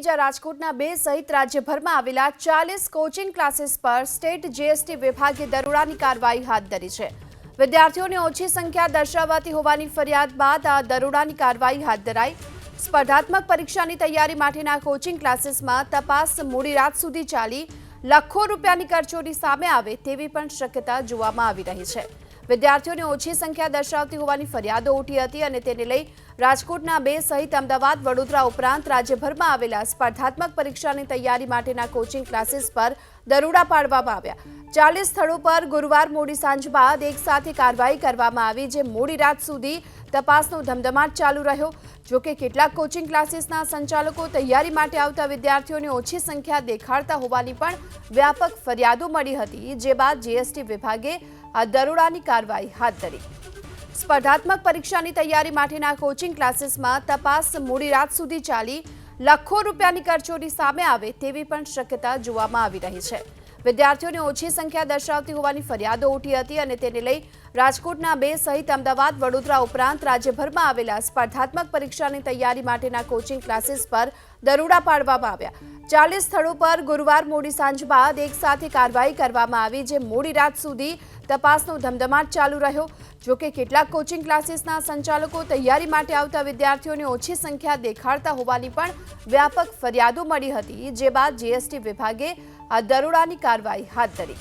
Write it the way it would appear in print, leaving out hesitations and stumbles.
જ્યાં રાજકોટના 2 સહિત રાજ્યભરમાં આવેલા 40 કોચિંગ ક્લાસીસ પર સ્ટેટ જીએસટી વિભાગે દરોડાની કાર્યવાહી હાથ ધરી છે। વિદ્યાર્થીઓની ઓછી સંખ્યા દર્શાવાતી હોવાની ફરિયાદ બાદ આ દરોડાની કાર્યવાહી હાથ ધરાઈ। સ્પર્ધાત્મક પરીક્ષાની તૈયારી માટેના કોચિંગ ક્લાસીસમાં તપાસ મોડી રાત સુધી ચાલી લાખો રૂપિયાની કરચોરી સામે આવે તેવી પણ શક્યતા જોવામાં આવી રહી છે। વિદ્યાર્થીઓની ઓછી સંખ્યા દર્શાવતી હોવાની ફરિયાદો ઉઠી હતી અને તેને લઈ રાજકોટના 2 સહિત અમદાવાદ, વડોદરા ઉપરાંત રાજ્યભરમાં આવેલા સ્પર્ધાત્મક પરીક્ષાની તૈયારી માટેના કોચિંગ ક્લાસીસ પર દરોડા પાડવામાં આવ્યા। 40 સ્થળો પર ગુરુવાર મોડી સાંજ બાદ એકસાથે કાર્યવાહી કરવામાં આવી, જે મોડી રાત સુધી તપાસનો ધમધમાટ ચાલુ રહ્યો। જોકે કેટલાક કોચિંગ ક્લાસીસના સંચાલકો તૈયારી માટે આવતા વિદ્યાર્થીઓની ઓછી સંખ્યા દેખાડતા હોવાની પણ વ્યાપક ફરિયાદો મળી હતી, જે બાદ જીએસટી વિભાગે આ દરોડાની કાર્યવાહી હાથ ધરી। સ્પર્ધાત્મક પરીક્ષાની તૈયારી માટેના કોચિંગ ક્લાસીસમાં તપાસ મોડી રાત સુધી ચાલી લાખો રૂપિયાની કરચોરી સામે આવે તેવી પણ શક્યતા જોવામાં આવી રહી છે। વિદ્યાર્થીઓની ઓછી સંખ્યા દર્શાવતી હોવાની ફરિયાદો ઉઠી હતી અને તેને લઈ રાજકોટના 2 સહિત અમદાવાદ, વડોદરા ઉપરાંત રાજ્યભરમાં આવેલા સ્પર્ધાત્મક પરીક્ષાની તૈયારી માટેના કોચિંગ ક્લાસીસ પર દરોડા પાડવામાં આવ્યા। 40 સ્થળો પર ગુરુવાર મોડી સાંજ બાદ એકસાથે કાર્યવાહી કરવામાં આવી, જે મોડી રાત સુધી તપાસનો ધમધમાટ ચાલુ રહ્યો। જોકે કેટલાક કોચિંગ ક્લાસીસના સંચાલકો તૈયારી માટે આવતા વિદ્યાર્થીઓની ઓછી સંખ્યા દેખાડતા હોવાની પણ વ્યાપક ફરિયાદો મળી હતી, જે બાદ જીએસટી વિભાગે આ દરોડાની કાર્યવાહી હાથ ધરી।